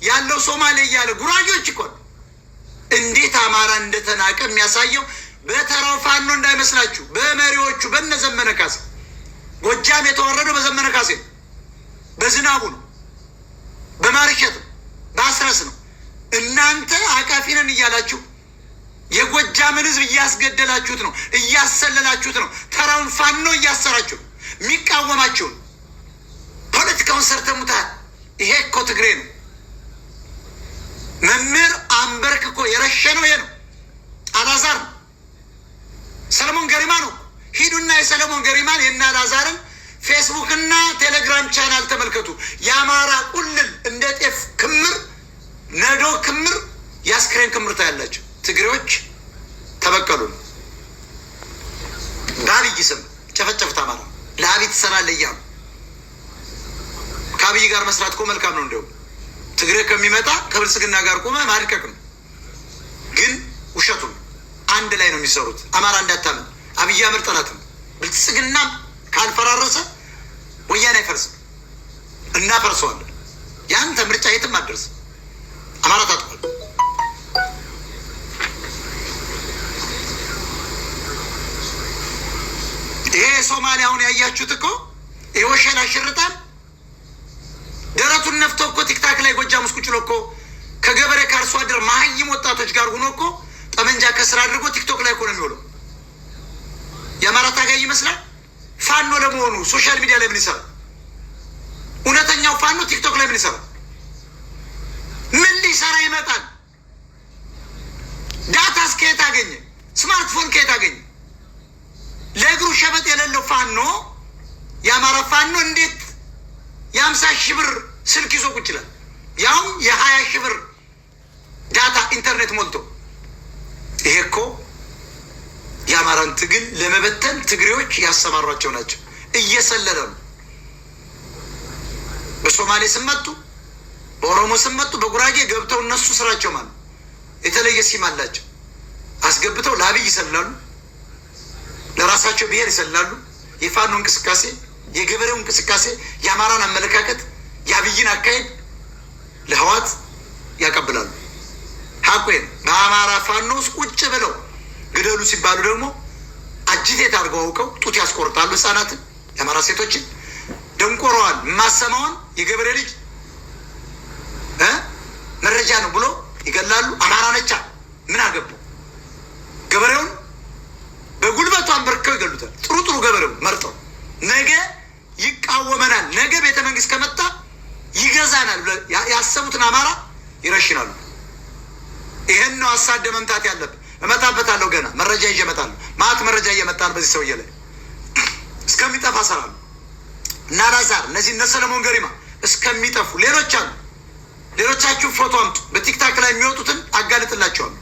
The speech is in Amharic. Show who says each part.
Speaker 1: ያለው ሶማሌ እያለ ጉራጌዎች እኮ እንዴት አማራ እንደተናቀ የሚያሳየው በተራው ፋኖ እንዳይመስላችሁ፣ በመሪዎቹ በነዘመነ ካሴ ጎጃም የተወረደው በዘመነ ካሴ ነው፣ በዝናቡ ነው፣ በማርሸት ነው፣ በአስረስ ነው። እናንተ አቃፊነን እያላችሁ የጎጃምን ህዝብ እያስገደላችሁት ነው፣ እያሰለላችሁት ነው። ተራውን ፋኖ እያሰራችሁ የሚቃወማችሁን ፖለቲካውን ሰርተሙታል። ይሄ እኮ ትግሬ ነው። መምህር አንበርክ እኮ የረሸነው ይሄ ነው። አላዛር ነው። ሰለሞን ገሪማ ነው። ሂዱና የሰለሞን ገሪማን የእነ አላዛርን ፌስቡክ እና ቴሌግራም ቻናል ተመልከቱ። የአማራ ቁልል እንደ ጤፍ ክምር፣ ነዶ ክምር፣ የአስክሬን ክምር ታያላቸው። ትግሬዎች ተበቀሉ። በአብይ ስም ጨፈጨፉት። አማራ ለአብይ ትሰራለህ እያሉ ከአብይ ጋር መስራት እኮ መልካም ነው። እንዲያውም ትግሬ ከሚመጣ ከብልጽግና ጋር ቆመ ማድቀቅ ነው። ግን ውሸቱን አንድ ላይ ነው የሚሰሩት። አማራ እንዳታምን፣ አብይ አህመድ ጠላት ነው። ብልጽግና ካልፈራረሰ ወያኔ አይፈርስም። እናፈርሰዋለን። ያንተ ምርጫ የትም አደርስ። አማራ ታጥቋል። ይሄ ሶማሊያውን ያያችሁት እኮ የወሸላ ሽርጣን ደረቱን ነፍቶ እኮ ቲክታክ ላይ ጎጃም ውስጥ ቁጭ ብሎ እኮ ከገበሬ ከአርሶ አደር መሀይም ወጣቶች ጋር ሆኖ እኮ ጠመንጃ ከስራ አድርጎ ቲክቶክ ላይ እኮ ነው የሚውለው። የአማራ ታጋይ ይመስላል። ፋኖ ለመሆኑ ሶሻል ሚዲያ ላይ ምን ይሰራል? እውነተኛው ፋኖ ቲክቶክ ላይ ምን ይሰራል? ምን ሊሰራ ይመጣል? ዳታስ ከየት አገኘ? ስማርትፎን ከየት አገኘ? ለእግሩ ሸበጥ የሌለው ፋኖ የአማራ ፋኖ እንዴት የ50,000 ብር ስልክ ይዞ ቁጭ ይላል? ያውም የ20,000 ብር ዳታ ኢንተርኔት ሞልቶ። ይሄ እኮ የአማራን ትግል ለመበተን ትግሬዎች ያሰማሯቸው ናቸው። እየሰለለ ነው። በሶማሌ ስም መጡ፣ በኦሮሞ ስም መጡ፣ በጉራጌ ገብተው እነሱ ስራቸው ማለት የተለየ ሲም አላቸው። አስገብተው ለአብይ ይሰላሉ፣ ለራሳቸው ብሔር ይሰላሉ። የፋኖ እንቅስቃሴ፣ የገበሬው እንቅስቃሴ፣ የአማራን አመለካከት፣ የአብይን አካሄድ ለህዋት ያቀብላሉ። ሀቁን በአማራ ፋኖ ውስጥ ቁጭ ብለው ግደሉ ሲባሉ ደግሞ አጅቴት አድርገው አውቀው ጡት ያስቆርጣሉ። ህፃናትን፣ የአማራ ሴቶችን ደንቆረዋል። የማሰማውን የገበሬ ልጅ መረጃ ነው ብሎ ይገላሉ። አማራ ነቻ ምን አገቡ? ገበሬውን በጉልበቱ አንበርከው ይገሉታል። ጥሩ ጥሩ ገበሬው መርጠው ነገ ይቃወመናል፣ ነገ ቤተ መንግስት ከመጣ ይገዛናል ያሰቡትን አማራ ይረሽናሉ። ይህን ነው አሳደ መምታት ያለብን። እመጣበታለሁ። ገና መረጃ ይዤ እመጣለሁ። ማት መረጃ እየመጣል በዚህ ሰውዬ ላይ እስከሚጠፋ ሰራሉ። እና አላዛር እነዚህ እነ ሰለሞን ገሪማ እስከሚጠፉ ሌሎች አሉ። ሌሎቻችሁ ፎቶ አምጡ። በቲክታክ ላይ የሚወጡትን አጋልጥላቸዋለሁ።